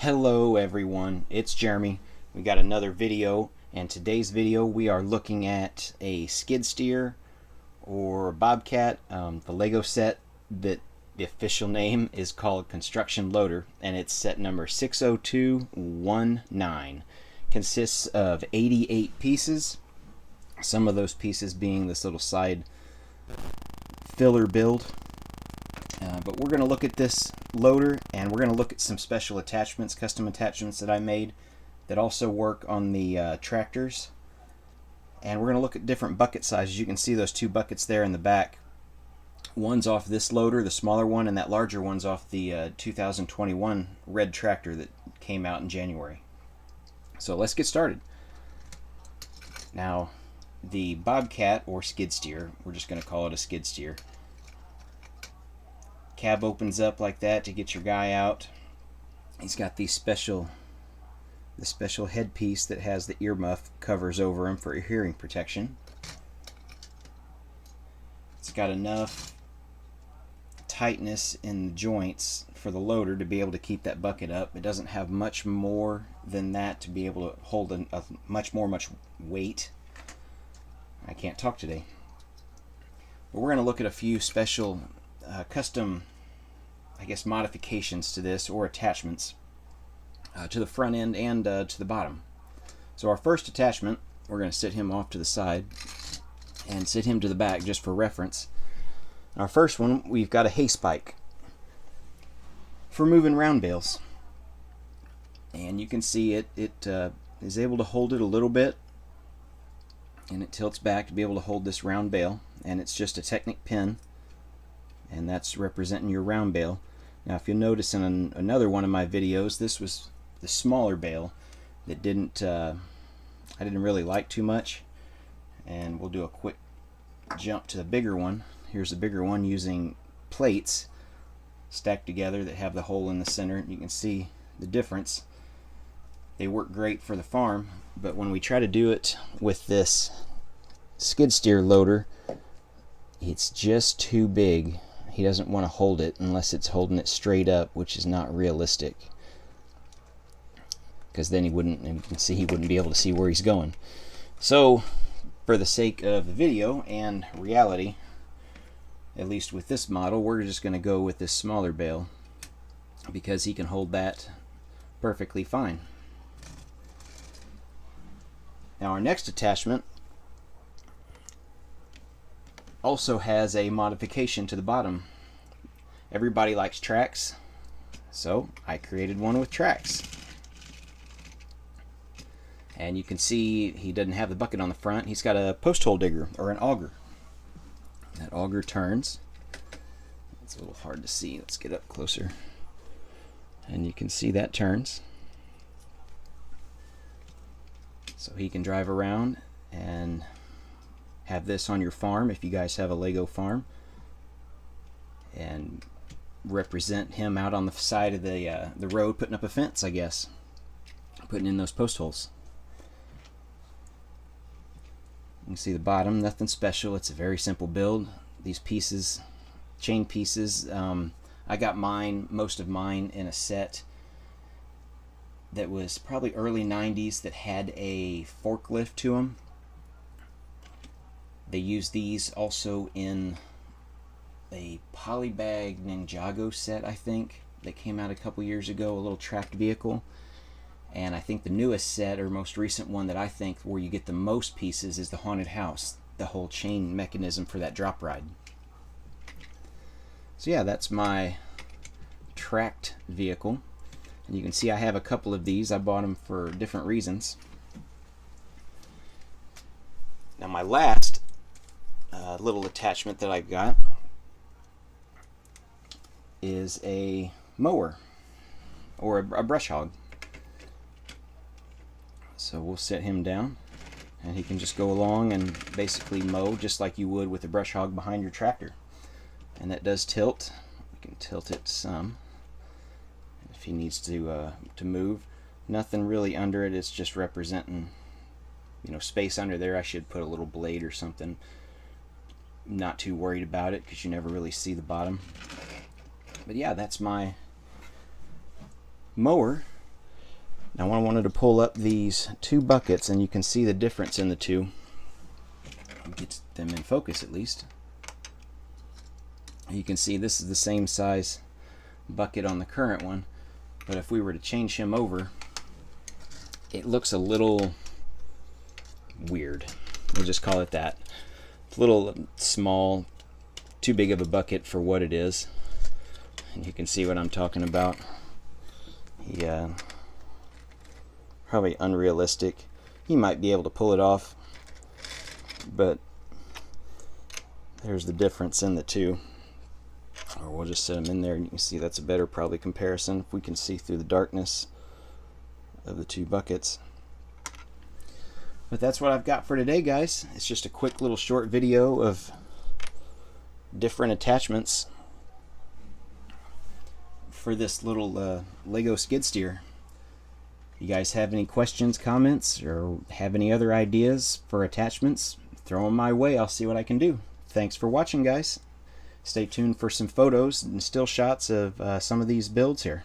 Hello everyone, it's Jeremy. We got another video, and today's video we are looking at a skid steer or bobcat, the Lego set that the official name is called construction loader, and it's set number 60219. Consists of 88 pieces, some of those pieces being this little side filler build. But we're going to look at this loader, and we're going to look at some special attachments, custom attachments that I made that also work on the tractors. And we're going to look at different bucket sizes. You can see those two buckets there in the back. One's off this loader, the smaller one, and that larger one's off the 2021 red tractor that came out in January. So let's get started. Now, the bobcat or skid steer, we're just going to call it a skid steer. Cab opens up like that to get your guy out. He's got the special headpiece that has the earmuff covers over him for hearing protection. It's got enough tightness in the joints for the loader to be able to keep that bucket up. It doesn't have much more than that to be able to hold a much weight. I can't talk today. But we're going to look at a few special custom, I guess, modifications to this, or attachments to the front end and to the bottom. So our first attachment, we're going to sit him off to the side and sit him to the back just for reference. Our first one, we've got a hay spike for moving round bales, and you can see it is able to hold it a little bit, and it tilts back to be able to hold this round bale, and it's just a Technic pin, and that's representing your round bale. Now if you'll notice in another one of my videos, this was the smaller bale that I didn't really like too much, and we'll do a quick jump to the bigger one. Here's the bigger one using plates stacked together that have the hole in the center. You can see the difference. They work great for the farm, but when we try to do it with this skid steer loader, it's just too big. He doesn't want to hold it unless it's holding it straight up, which is not realistic, because then he wouldn't be able to see where he's going. So for the sake of the video and reality, at least with this model, we're just going to go with this smaller bale because he can hold that perfectly fine. Now our next attachment also has a modification to the bottom. Everybody likes tracks, so I created one with tracks. And you can see he doesn't have the bucket on the front. He's got a post hole digger, or an auger. That auger turns. It's a little hard to see. Let's get up closer. And you can see that turns. So he can drive around and have this on your farm if you guys have a Lego farm, and represent him out on the side of the road putting up a fence, I guess, putting in those post holes. You can see the bottom, nothing special. It's a very simple build. These pieces, chain pieces, I got most of mine in a set that was probably early 90s that had a forklift to them. They used these also in a Polybag Ninjago set, I think, that came out a couple years ago, a little tracked vehicle. And I think the newest set, or most recent one that I think where you get the most pieces, is the Haunted House, the whole chain mechanism for that drop ride. So yeah, that's my tracked vehicle. And you can see I have a couple of these. I bought them for different reasons. Now my last little attachment that I've got is a mower, or a brush hog. So we'll set him down, and he can just go along and basically mow just like you would with a brush hog behind your tractor. And that does tilt. We can tilt it some if he needs to move. Nothing really under it. It's just representing, space under there. I should put a little blade or something. Not too worried about it because you never really see the bottom. But yeah, that's my mower Now I wanted to pull up these two buckets, and you can see the difference in the two. Get them in focus at least. You can see this is the same size bucket on the current one, but if we were to change him over, it looks a little weird. We'll just call it that. It's a little small, too big of a bucket for what it is. And you can see what I'm talking about. Yeah, probably unrealistic. He might be able to pull it off, but there's the difference in the two. Or we'll just set them in there and you can see that's a better probably comparison if we can see through the darkness of the two buckets. But that's what I've got for today, guys. It's just a quick little short video of different attachments for this little Lego skid steer. You guys have any questions, comments, or have any other ideas for attachments, throw them my way. I'll see what I can do. Thanks for watching, guys. Stay tuned for some photos and still shots of some of these builds here.